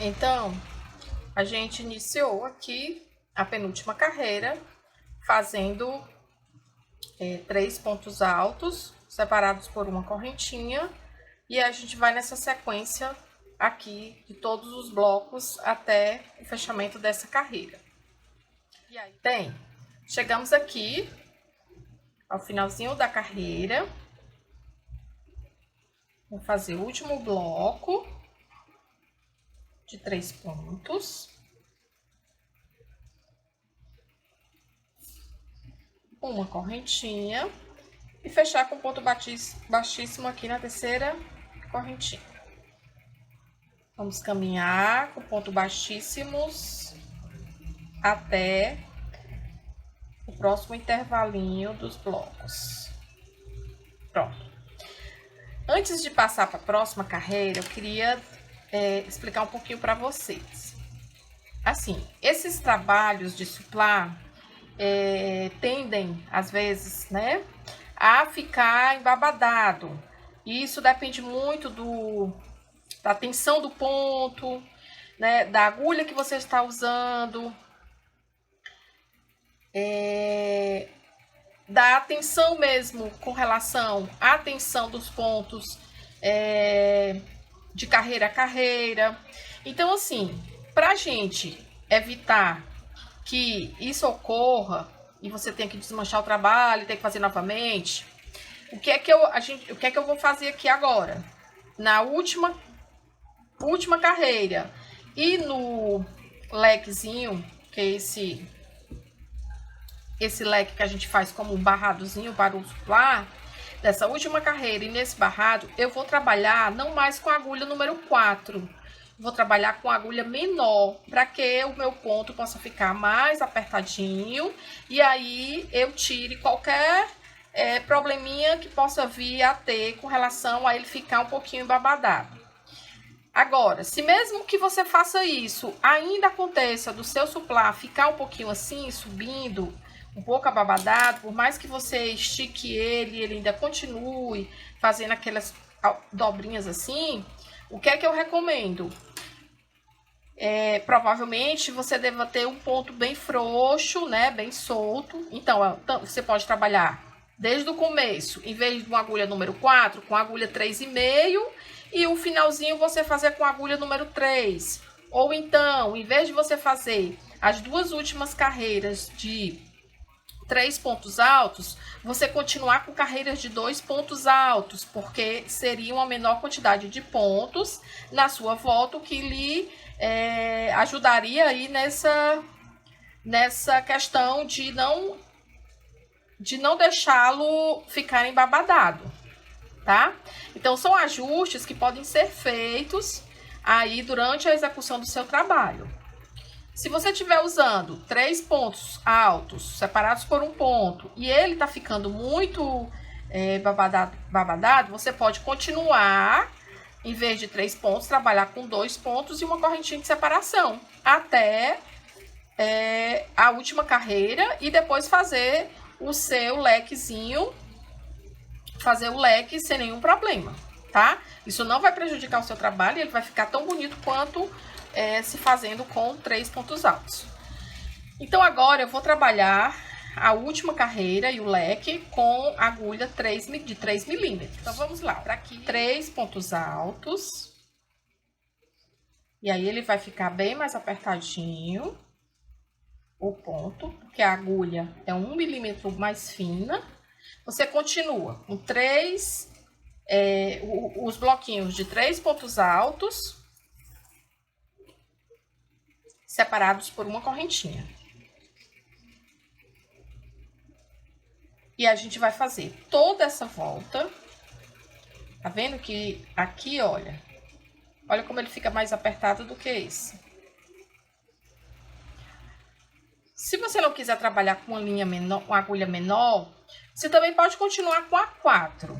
Então, a gente iniciou aqui a penúltima carreira, fazendo 3 pontos altos, separados por uma correntinha, e a gente vai nessa sequência aqui de todos os blocos até o fechamento dessa carreira. E aí, bem, chegamos aqui ao finalzinho da carreira. Vou fazer o último bloco de 3 pontos. Uma correntinha e fechar com ponto baixíssimo aqui na terceira correntinha. Vamos caminhar com ponto baixíssimos até o próximo intervalinho dos blocos. Pronto. Antes de passar para a próxima carreira, eu queria explicar um pouquinho para vocês. Assim, esses trabalhos de suplá tendem, às vezes, né, a ficar embabadado. Isso depende muito da tensão do ponto, né, da agulha que você está usando, da atenção mesmo com relação à tensão dos pontos de carreira a carreira. Então, assim, para a gente evitar que isso ocorra e você tenha que desmanchar o trabalho, ter que fazer novamente, o que é que eu vou fazer aqui agora? Na última carreira e no lequezinho, que é esse leque que a gente faz como um barradozinho para o suplá, dessa última carreira e nesse barrado, eu vou trabalhar não mais com a agulha número 4, vou trabalhar com a agulha menor, para que o meu ponto possa ficar mais apertadinho, e aí eu tire qualquer probleminha que possa vir a ter com relação a ele ficar um pouquinho embabadado. Agora, se mesmo que você faça isso, ainda aconteça do seu suplá ficar um pouquinho assim, subindo, um pouco ababadado, por mais que você estique ele ainda continue fazendo aquelas dobrinhas assim, o que é que eu recomendo? Provavelmente você deva ter um ponto bem frouxo, né, bem solto. Então, você pode trabalhar desde o começo, em vez de uma agulha número 4, com a agulha 3,5, e o finalzinho você fazer com a agulha número 3. Ou então, em vez de você fazer as duas últimas carreiras de 3 pontos altos, você continuar com carreiras de 2 pontos altos, porque seria uma menor quantidade de pontos na sua volta, o que lhe ajudaria aí nessa questão de não deixá-lo ficar embabadado, tá? Então, são ajustes que podem ser feitos aí durante a execução do seu trabalho. Se você estiver usando 3 pontos altos, separados por um ponto, e ele tá ficando muito babadado, você pode continuar, em vez de 3 pontos, trabalhar com 2 pontos e uma correntinha de separação, até a última carreira, e depois fazer o seu lequezinho, fazer o leque sem nenhum problema, tá? Isso não vai prejudicar o seu trabalho, ele vai ficar tão bonito quanto se fazendo com 3 pontos altos. Então, agora eu vou trabalhar a última carreira e o leque com agulha de 3 milímetros. Então, vamos lá. Para aqui, 3 pontos altos. E aí, ele vai ficar bem mais apertadinho, o ponto, porque a agulha é 1 milímetro mais fina. Você continua com os bloquinhos de 3 pontos altos, separados por uma correntinha. E a gente vai fazer toda essa volta. Tá vendo que aqui, olha como ele fica mais apertado do que esse. Se você não quiser trabalhar com uma linha menor, uma agulha menor, você também pode continuar com a 4.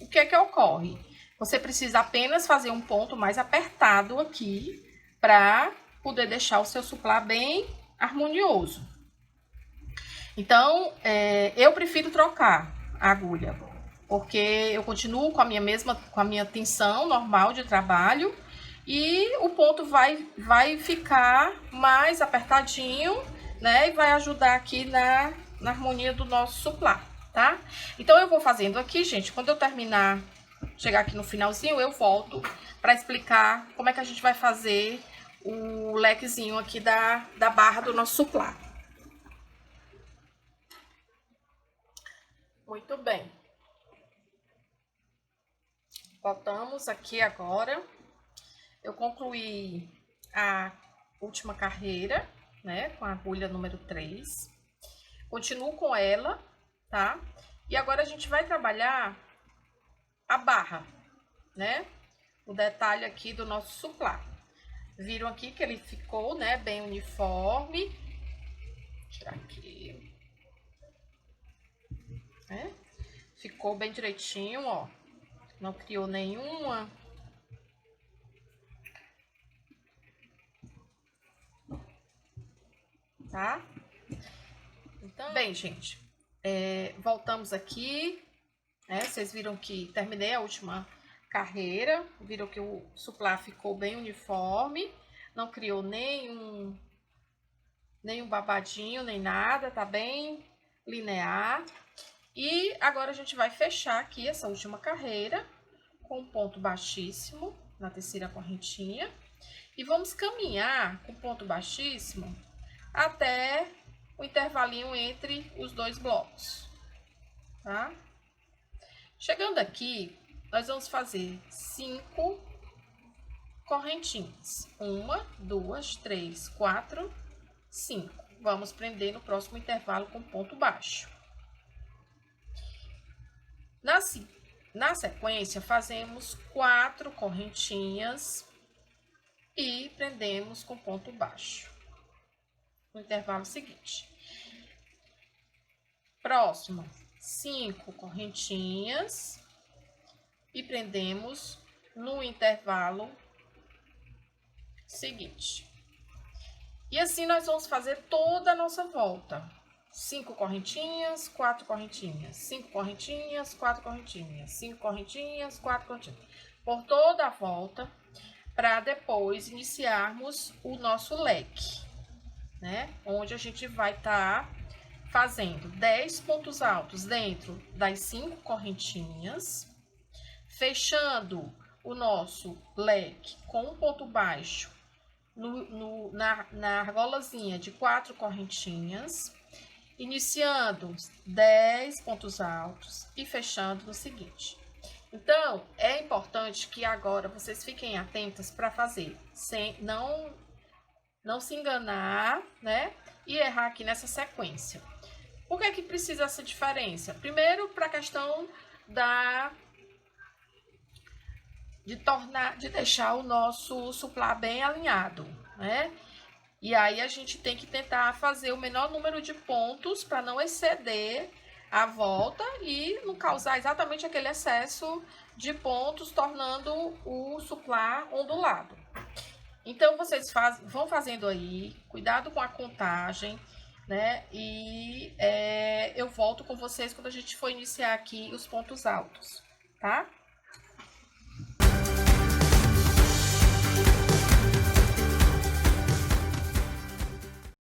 O que é que ocorre? Você precisa apenas fazer um ponto mais apertado aqui para poder deixar o seu suplá bem harmonioso. Então, eu prefiro trocar a agulha, porque eu continuo com a minha tensão normal de trabalho E o ponto vai ficar mais apertadinho, né? E vai ajudar aqui na harmonia do nosso suplá, tá? Então, eu vou fazendo aqui, gente. Quando eu terminar, chegar aqui no finalzinho, eu volto para explicar como é que a gente vai fazer o lequezinho aqui da barra do nosso suplá. Muito bem. Voltamos aqui agora. Eu concluí a última carreira, né, com a agulha número 3. Continuo com ela, tá? E agora a gente vai trabalhar a barra, né? O detalhe aqui do nosso suplá. Viram aqui que ele ficou, né, bem uniforme. Vou tirar aqui. Né? Ficou bem direitinho, ó. Não criou nenhuma... Tá? Então, bem, gente, voltamos aqui, né? Vocês viram que terminei a última carreira, viram que o suplá ficou bem uniforme, não criou nenhum babadinho, nem nada, tá bem linear. E agora a gente vai fechar aqui essa última carreira com um ponto baixíssimo na terceira correntinha. E vamos caminhar com ponto baixíssimo até o intervalinho entre os dois blocos, tá? Chegando aqui, nós vamos fazer 5 correntinhas. 1, 2, 3, 4, 5. Vamos prender no próximo intervalo com ponto baixo. Na sequência, fazemos 4 correntinhas e prendemos com ponto baixo. No intervalo seguinte. Próximo, 5 correntinhas e prendemos no intervalo seguinte. E assim nós vamos fazer toda a nossa volta. 5 correntinhas, 4 correntinhas, 5 correntinhas, 4 correntinhas, 5 correntinhas, 4 correntinhas. Por toda a volta, para depois iniciarmos o nosso leque. Né? Onde a gente vai estar fazendo 10 pontos altos dentro das 5 correntinhas, fechando o nosso leque com um ponto baixo na argolazinha de 4 correntinhas, iniciando 10 pontos altos e fechando no seguinte. Então, é importante que agora vocês fiquem atentas para fazer, sem não se enganar, né? E errar aqui nessa sequência. Por que que precisa essa diferença? Primeiro, para a questão de deixar o nosso suplá bem alinhado, né? E aí a gente tem que tentar fazer o menor número de pontos para não exceder a volta e não causar exatamente aquele excesso de pontos, tornando o suplá ondulado. Então, vocês vão fazendo aí, cuidado com a contagem, né? E eu volto com vocês quando a gente for iniciar aqui os pontos altos, tá?